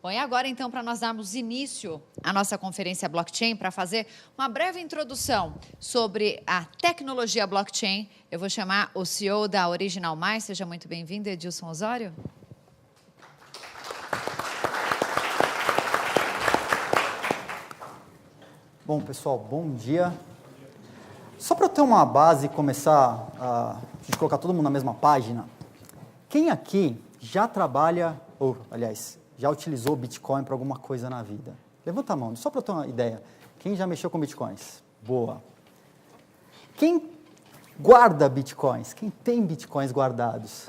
Bom, e agora, então, para nós darmos início à nossa conferência blockchain, para fazer uma breve introdução sobre a tecnologia blockchain, eu vou chamar o CEO da Original Mais. Seja muito bem-vindo, Edilson Osório. Bom, pessoal, bom dia. Só para eu ter uma base e começar a gente colocar todo mundo na mesma página, quem aqui já trabalha, ou, aliás, já utilizou Bitcoin para alguma coisa na vida? Levanta a mão, só para eu ter uma ideia. Quem já mexeu com Bitcoins? Boa. Quem guarda Bitcoins? Quem tem Bitcoins guardados?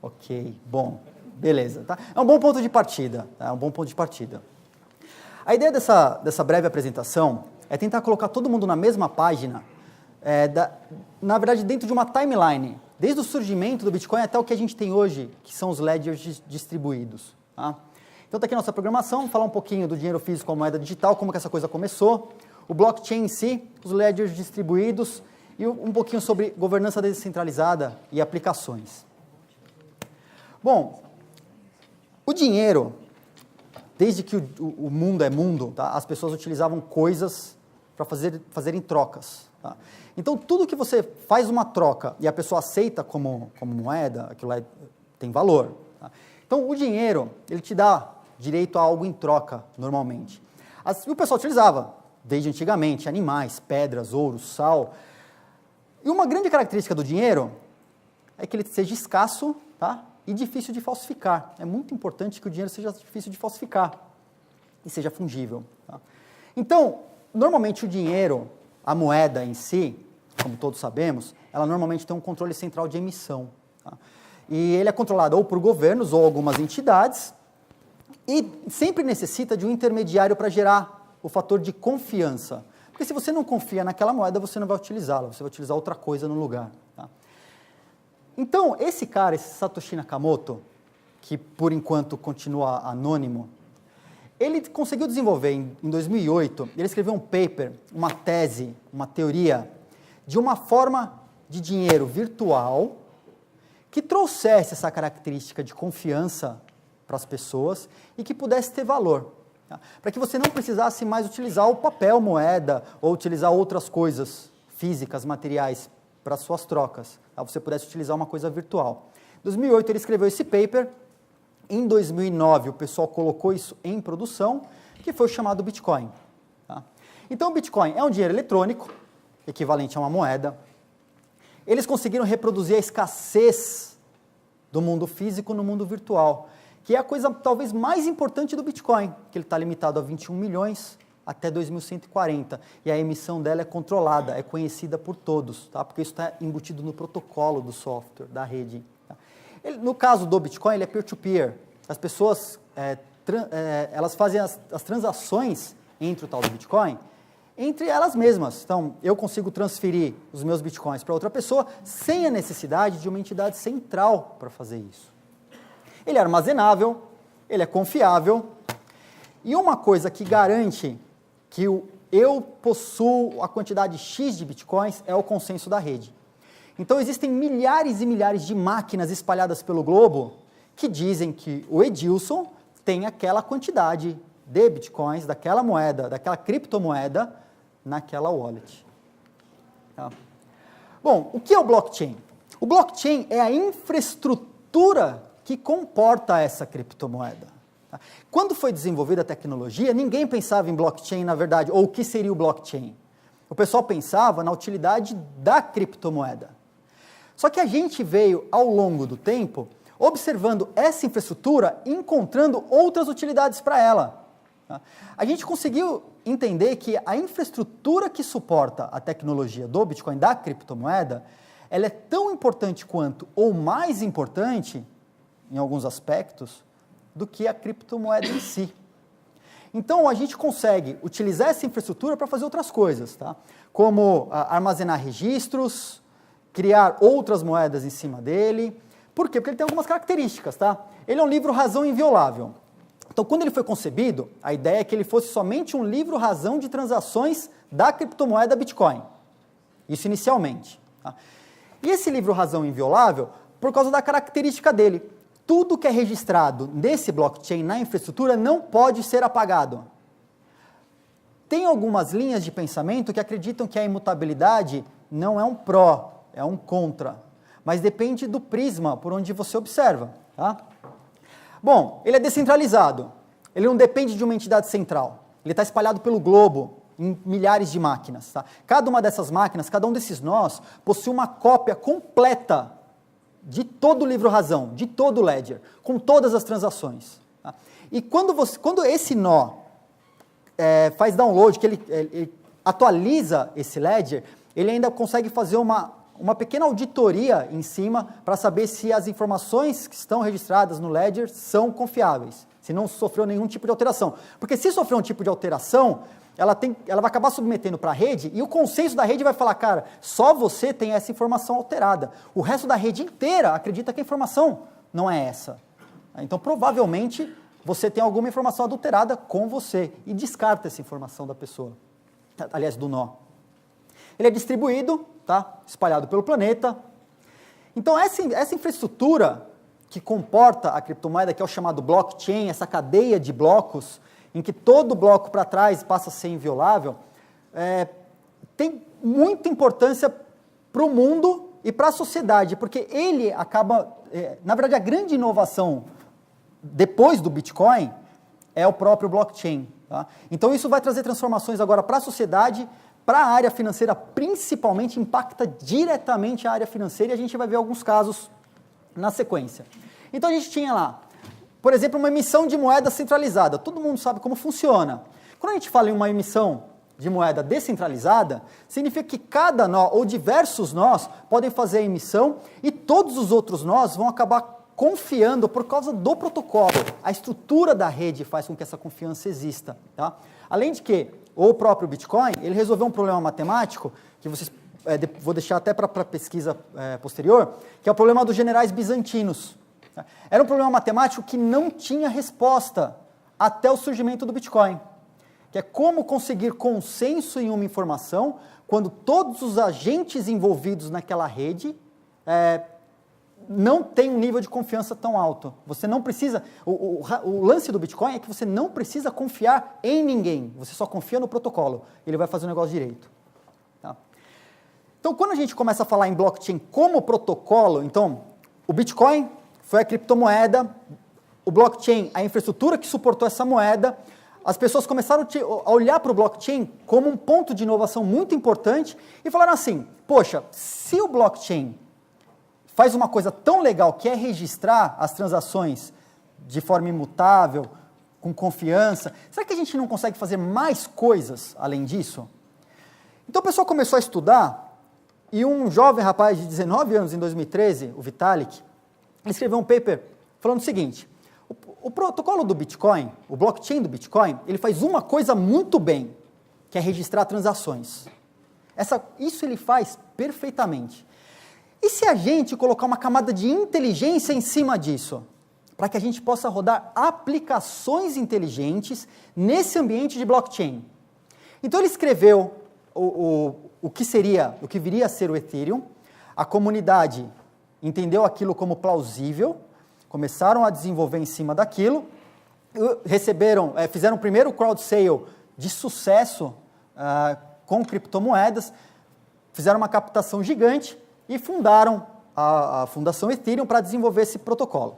Ok, bom, beleza. Tá? É um bom ponto de partida. Tá? É um bom ponto de partida. A ideia dessa breve apresentação é tentar colocar todo mundo na mesma página, na verdade, dentro de uma timeline, desde o surgimento do Bitcoin até o que a gente tem hoje, que são os ledgers distribuídos. Tá? Então, está aqui a nossa programação, falar um pouquinho do dinheiro físico com a moeda digital, como que essa coisa começou, o blockchain em si, os ledgers distribuídos e um pouquinho sobre governança descentralizada e aplicações. Bom, o dinheiro, desde que o mundo é mundo, tá? As pessoas utilizavam coisas para fazerem trocas. Tá? Então, tudo que você faz uma troca e a pessoa aceita como moeda, aquilo lá tem valor. Tá? Então, o dinheiro, ele te dá direito a algo em troca, normalmente. E o pessoal utilizava, desde antigamente, animais, pedras, ouro, sal. E uma grande característica do dinheiro é que ele seja escasso, tá? E difícil de falsificar. É muito importante que o dinheiro seja difícil de falsificar e seja fungível. Tá? Então, normalmente o dinheiro, a moeda em si, como todos sabemos, ela normalmente tem um controle central de emissão. Tá? E ele é controlado ou por governos ou algumas entidades e sempre necessita de um intermediário para gerar o fator de confiança. Porque se você não confia naquela moeda, você não vai utilizá-la, você vai utilizar outra coisa no lugar. Tá? Então, esse cara, esse Satoshi Nakamoto, que por enquanto continua anônimo, ele conseguiu desenvolver em 2008, ele escreveu um paper, uma tese, uma teoria, de uma forma de dinheiro virtual que trouxesse essa característica de confiança para as pessoas e que pudesse ter valor. Tá? Para que você não precisasse mais utilizar o papel, moeda, ou utilizar outras coisas físicas, materiais, para as suas trocas. Tá? Você pudesse utilizar uma coisa virtual. Em 2008 ele escreveu esse paper. Em 2009 o pessoal colocou isso em produção, que foi o chamado Bitcoin. Tá? Então o Bitcoin é um dinheiro eletrônico, equivalente a uma moeda. Eles conseguiram reproduzir a escassez do mundo físico no mundo virtual, que é a coisa talvez mais importante do Bitcoin, que ele está limitado a 21 milhões até 2140, e a emissão dela é controlada, é conhecida por todos, tá? Porque isso está embutido no protocolo do software, da rede. Tá? No caso do Bitcoin, ele é peer-to-peer. As pessoas elas fazem as transações entre o tal do Bitcoin entre elas mesmas. Então, eu consigo transferir os meus Bitcoins para outra pessoa sem a necessidade de uma entidade central para fazer isso. Ele é armazenável, ele é confiável, e uma coisa que garante que eu possuo a quantidade X de Bitcoins é o consenso da rede. Então, existem milhares e milhares de máquinas espalhadas pelo globo que dizem que o Edilson tem aquela quantidade de Bitcoins, daquela moeda, daquela criptomoeda, naquela wallet. Tá? Bom, o que é o blockchain? O blockchain é a infraestrutura que comporta essa criptomoeda. Tá? Quando foi desenvolvida a tecnologia, ninguém pensava em blockchain, na verdade, ou o que seria o blockchain. O pessoal pensava na utilidade da criptomoeda. Só que a gente veio, ao longo do tempo, observando essa infraestrutura e encontrando outras utilidades para ela. Tá? A gente conseguiu entender que a infraestrutura que suporta a tecnologia do Bitcoin, da criptomoeda, ela é tão importante quanto, ou mais importante, em alguns aspectos, do que a criptomoeda em si. Então, a gente consegue utilizar essa infraestrutura para fazer outras coisas, tá? Como armazenar registros, criar outras moedas em cima dele. Por quê? Porque ele tem algumas características, tá? Ele é um livro-razão inviolável. Então, quando ele foi concebido, a ideia é que ele fosse somente um livro-razão de transações da criptomoeda Bitcoin. Isso inicialmente. Tá? E esse livro-razão inviolável, por causa da característica dele, tudo que é registrado nesse blockchain, na infraestrutura, não pode ser apagado. Tem algumas linhas de pensamento que acreditam que a imutabilidade não é um pró, é um contra. Mas depende do prisma por onde você observa. Tá? Bom, ele é descentralizado. Ele não depende de uma entidade central. Ele está espalhado pelo globo, em milhares de máquinas. Tá? Cada uma dessas máquinas, cada um desses nós, possui uma cópia completa de todo o livro-razão, de todo o ledger, com todas as transações. Tá? E quando esse nó faz download, que ele atualiza esse ledger, ele ainda consegue fazer uma pequena auditoria em cima para saber se as informações que estão registradas no ledger são confiáveis, se não sofreu nenhum tipo de alteração. Porque se sofreu um tipo de alteração, ela vai acabar submetendo para a rede e o consenso da rede vai falar, cara, só você tem essa informação alterada. O resto da rede inteira acredita que a informação não é essa. Então, provavelmente, você tem alguma informação adulterada com você e descarta essa informação da pessoa, aliás, do nó. Ele é distribuído, tá? Espalhado pelo planeta. Então, essa infraestrutura que comporta a criptomoeda, que é o chamado blockchain, essa cadeia de blocos, em que todo bloco para trás passa a ser inviolável, tem muita importância para o mundo e para a sociedade, porque ele acaba, na verdade, a grande inovação depois do Bitcoin é o próprio blockchain. Tá? Então isso vai trazer transformações agora para a sociedade, para a área financeira, principalmente, impacta diretamente a área financeira, e a gente vai ver alguns casos na sequência. Então a gente tinha lá, por exemplo, uma emissão de moeda centralizada. Todo mundo sabe como funciona. Quando a gente fala em uma emissão de moeda descentralizada, significa que cada nó ou diversos nós podem fazer a emissão e todos os outros nós vão acabar confiando por causa do protocolo. A estrutura da rede faz com que essa confiança exista. Tá? Além de que o próprio Bitcoin, ele resolveu um problema matemático, que vocês vou deixar até para pesquisa posterior, que é o problema dos generais bizantinos. Tá? Era um problema matemático que não tinha resposta até o surgimento do Bitcoin, que é como conseguir consenso em uma informação quando todos os agentes envolvidos naquela rede não têm um nível de confiança tão alto. Você não precisa... O lance do Bitcoin é que você não precisa confiar em ninguém, você só confia no protocolo, ele vai fazer o negócio direito. Tá? Então, quando a gente começa a falar em blockchain como protocolo, então, o Bitcoin foi a criptomoeda, o blockchain, a infraestrutura que suportou essa moeda, as pessoas começaram a olhar para o blockchain como um ponto de inovação muito importante e falaram assim, poxa, se o blockchain faz uma coisa tão legal que é registrar as transações de forma imutável, com confiança, será que a gente não consegue fazer mais coisas além disso? Então o pessoal começou a estudar e um jovem rapaz de 19 anos, em 2013, o Vitalik, ele escreveu um paper falando o seguinte, o protocolo do Bitcoin, o blockchain do Bitcoin, ele faz uma coisa muito bem, que é registrar transações. Isso ele faz perfeitamente. E se a gente colocar uma camada de inteligência em cima disso, para que a gente possa rodar aplicações inteligentes nesse ambiente de blockchain? Então ele escreveu o que viria a ser o Ethereum, a comunidade entendeu aquilo como plausível, começaram a desenvolver em cima daquilo, fizeram o primeiro crowd sale de sucesso com criptomoedas, fizeram uma captação gigante e fundaram a Fundação Ethereum para desenvolver esse protocolo.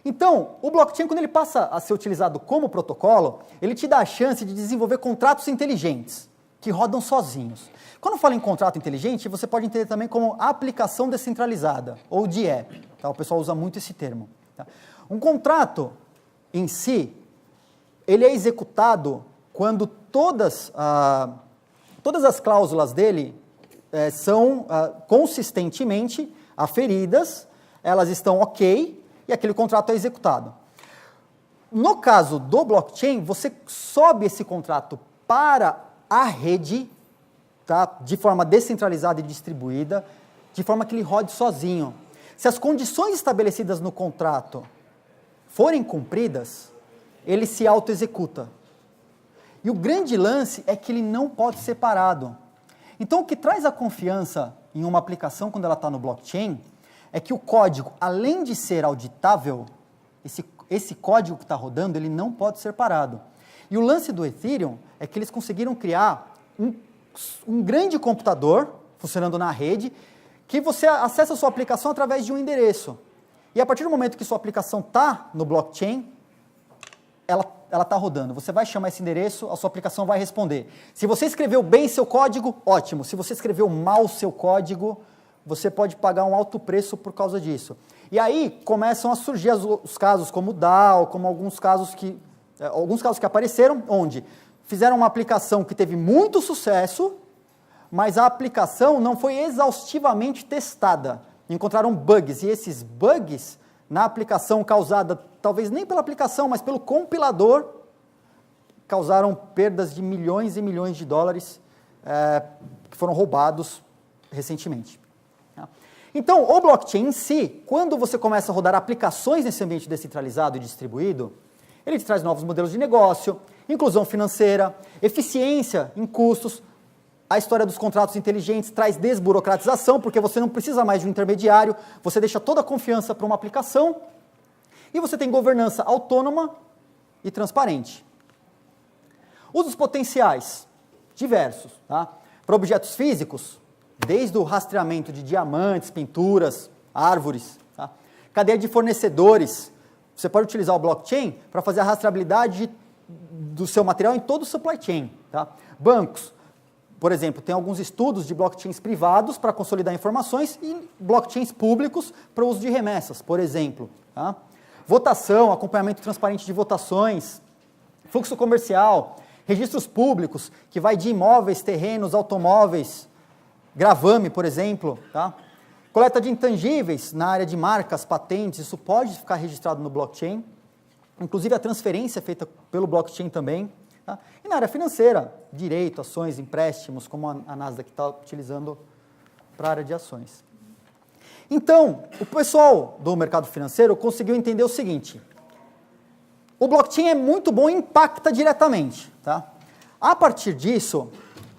Então, o blockchain, quando ele passa a ser utilizado como protocolo, ele te dá a chance de desenvolver contratos inteligentes, que rodam sozinhos. Quando fala em contrato inteligente, você pode entender também como aplicação descentralizada, ou DApp. Tá? O pessoal usa muito esse termo. Tá? Um contrato, em si, ele é executado quando todas as cláusulas dele são consistentemente aferidas, elas estão ok, e aquele contrato é executado. No caso do blockchain, você sobe esse contrato para a rede, tá? De forma descentralizada e distribuída, de forma que ele rode sozinho. Se as condições estabelecidas no contrato forem cumpridas, ele se auto-executa. E o grande lance é que ele não pode ser parado. Então, o que traz a confiança em uma aplicação quando ela está no blockchain é que o código, além de ser auditável, esse código que está rodando, ele não pode ser parado. E o lance do Ethereum é que eles conseguiram criar um grande computador funcionando na rede, que você acessa a sua aplicação através de um endereço. E a partir do momento que sua aplicação está no blockchain, ela está rodando. Você vai chamar esse endereço, a sua aplicação vai responder. Se você escreveu bem seu código, ótimo. Se você escreveu mal seu código, você pode pagar um alto preço por causa disso. E aí começam a surgir os casos como o DAO, como alguns casos que apareceram, onde fizeram uma aplicação que teve muito sucesso, mas a aplicação não foi exaustivamente testada. Encontraram bugs, e esses bugs na aplicação causada, talvez nem pela aplicação, mas pelo compilador, causaram perdas de milhões e milhões de dólares que foram roubados recentemente. Então, o blockchain em si, quando você começa a rodar aplicações nesse ambiente descentralizado e distribuído, ele te traz novos modelos de negócio, inclusão financeira, eficiência em custos. A história dos contratos inteligentes traz desburocratização, porque você não precisa mais de um intermediário, você deixa toda a confiança para uma aplicação, e você tem governança autônoma e transparente. Usos potenciais, diversos. Tá? Para objetos físicos, desde o rastreamento de diamantes, pinturas, árvores. Tá? Cadeia de fornecedores, você pode utilizar o blockchain para fazer a rastreabilidade do seu material em todo o supply chain. Tá? Bancos, por exemplo, tem alguns estudos de blockchains privados para consolidar informações e blockchains públicos para o uso de remessas, por exemplo. Tá? Votação, acompanhamento transparente de votações, fluxo comercial, registros públicos, que vai de imóveis, terrenos, automóveis, gravame, por exemplo. Tá? Coleta de intangíveis na área de marcas, patentes, isso pode ficar registrado no blockchain. Inclusive a transferência é feita pelo blockchain também. Tá? E na área financeira, direito, ações, empréstimos, como a Nasdaq está utilizando para a área de ações. Então, o pessoal do mercado financeiro conseguiu entender o seguinte: o blockchain é muito bom e impacta diretamente. Tá? A partir disso,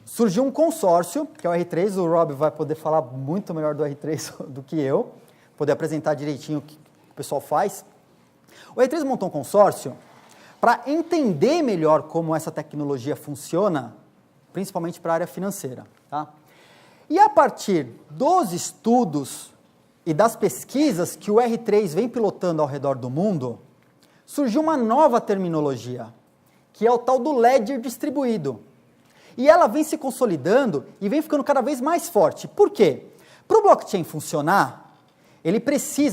surgiu um consórcio, que é o R3, o Rob vai poder falar muito melhor do R3 do que eu, poder apresentar direitinho o que o pessoal faz. O R3 montou um consórcio para entender melhor como essa tecnologia funciona, principalmente para a área financeira. Tá? E a partir dos estudos e das pesquisas que o R3 vem pilotando ao redor do mundo, surgiu uma nova terminologia, que é o tal do ledger distribuído. E ela vem se consolidando e vem ficando cada vez mais forte. Por quê? Para o blockchain funcionar,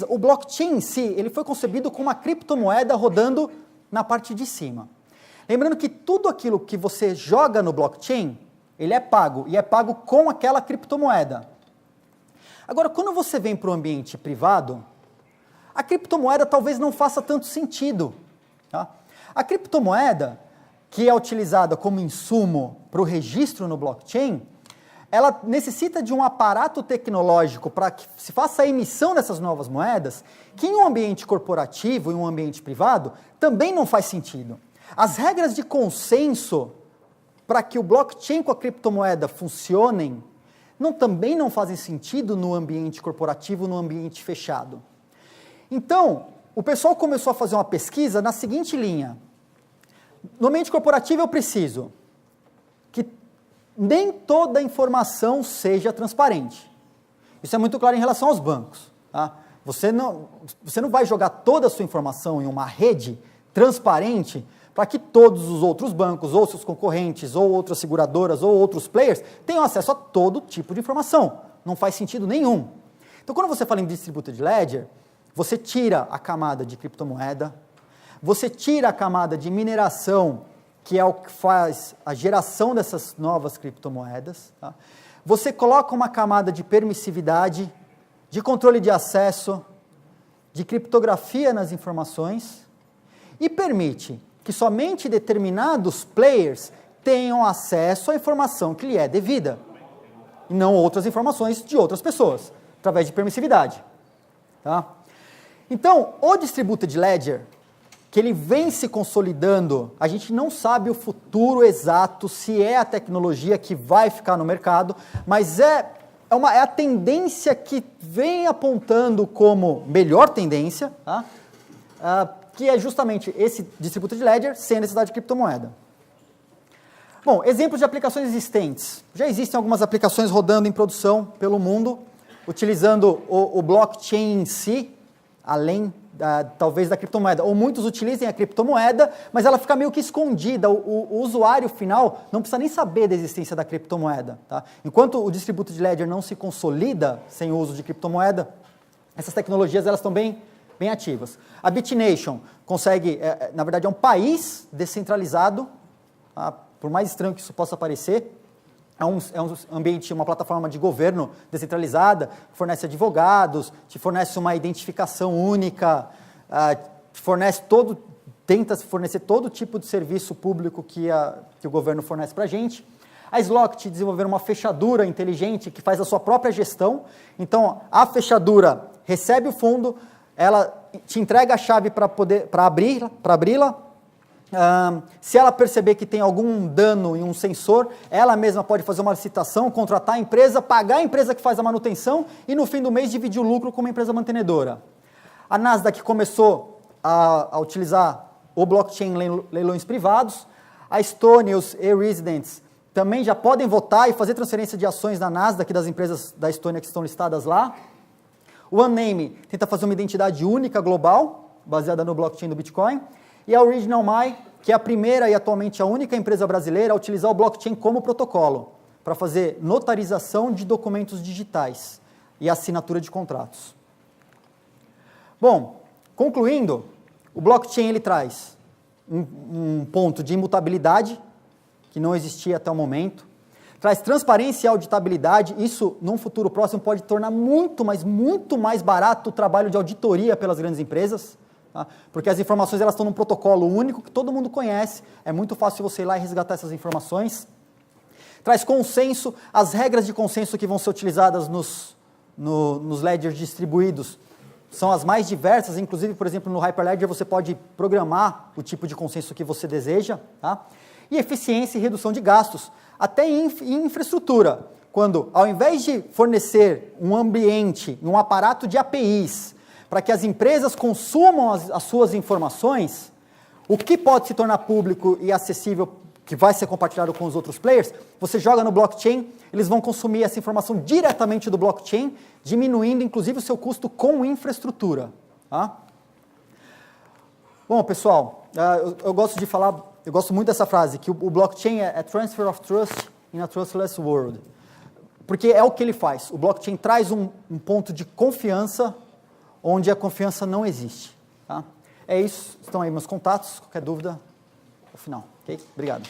o blockchain em si, ele foi concebido como uma criptomoeda rodando na parte de cima. Lembrando que tudo aquilo que você joga no blockchain, ele é pago, e é pago com aquela criptomoeda. Agora, quando você vem para o ambiente privado, a criptomoeda talvez não faça tanto sentido. Tá? A criptomoeda, que é utilizada como insumo para o registro no blockchain, ela necessita de um aparato tecnológico para que se faça a emissão dessas novas moedas, que em um ambiente corporativo, em um ambiente privado, também não faz sentido. As regras de consenso para que o blockchain com a criptomoeda funcionem, também não fazem sentido no ambiente corporativo, no ambiente fechado. Então, o pessoal começou a fazer uma pesquisa na seguinte linha: no ambiente corporativo eu preciso que nem toda a informação seja transparente. Isso é muito claro em relação aos bancos. Tá? Você não vai jogar toda a sua informação em uma rede transparente para que todos os outros bancos, ou seus concorrentes, ou outras seguradoras, ou outros players tenham acesso a todo tipo de informação. Não faz sentido nenhum. Então, quando você fala em distributed ledger, você tira a camada de criptomoeda, você tira a camada de mineração, que é o que faz a geração dessas novas criptomoedas. Tá? Você coloca uma camada de permissividade, de controle de acesso, de criptografia nas informações e permite que somente determinados players tenham acesso à informação que lhe é devida e não outras informações de outras pessoas, através de permissividade. Tá? Então, o Distributed Ledger, que ele vem se consolidando, a gente não sabe o futuro exato, se é a tecnologia que vai ficar no mercado, mas é a tendência que vem apontando como melhor tendência, tá? que é justamente esse Distributed Ledger sem a necessidade de criptomoeda. Bom, exemplos de aplicações existentes. Já existem algumas aplicações rodando em produção pelo mundo, utilizando o blockchain em si, além talvez da criptomoeda. Ou muitos utilizem a criptomoeda, mas ela fica meio que escondida. O usuário final não precisa nem saber da existência da criptomoeda. Tá? Enquanto o Distributed Ledger não se consolida sem o uso de criptomoeda, essas tecnologias elas estão bem ativas. A BitNation consegue, na verdade é um país descentralizado, tá? Por mais estranho que isso possa parecer, é um ambiente, uma plataforma de governo descentralizada, fornece advogados, te fornece uma identificação única, tenta fornecer todo tipo de serviço público que o governo fornece para a gente. A Slock desenvolveu uma fechadura inteligente que faz a sua própria gestão. Então, a fechadura recebe o fundo, ela te entrega a chave para abri-la. Se ela perceber que tem algum dano em um sensor, ela mesma pode fazer uma licitação, contratar a empresa, pagar a empresa que faz a manutenção e no fim do mês dividir o lucro com uma empresa mantenedora. A Nasdaq começou a utilizar o blockchain em leilões privados. A Estônia e os e-residents também já podem votar e fazer transferência de ações na Nasdaq das empresas da Estônia que estão listadas lá. O OneName tenta fazer uma identidade única global, baseada no blockchain do Bitcoin. E a Original My, que é a primeira e atualmente a única empresa brasileira a utilizar o blockchain como protocolo, para fazer notarização de documentos digitais e assinatura de contratos. Bom, concluindo, o blockchain ele traz um ponto de imutabilidade, que não existia até o momento, traz transparência e auditabilidade, isso num futuro próximo pode tornar muito mais barato o trabalho de auditoria pelas grandes empresas, tá? Porque as informações elas estão num protocolo único que todo mundo conhece, é muito fácil você ir lá e resgatar essas informações. Traz consenso, as regras de consenso que vão ser utilizadas nos ledgers distribuídos são as mais diversas, inclusive, por exemplo, no Hyperledger você pode programar o tipo de consenso que você deseja, tá? E eficiência e redução de gastos, até em infraestrutura, quando ao invés de fornecer um ambiente, um aparato de APIs, para que as empresas consumam as suas informações, o que pode se tornar público e acessível, que vai ser compartilhado com os outros players, você joga no blockchain, eles vão consumir essa informação diretamente do blockchain, diminuindo inclusive o seu custo com infraestrutura. Tá? Bom, pessoal, eu gosto muito dessa frase, que o blockchain é transfer of trust in a trustless world. Porque é o que ele faz. O blockchain traz um ponto de confiança onde a confiança não existe. Tá? É isso, estão aí meus contatos, qualquer dúvida, no final. Ok? Obrigado.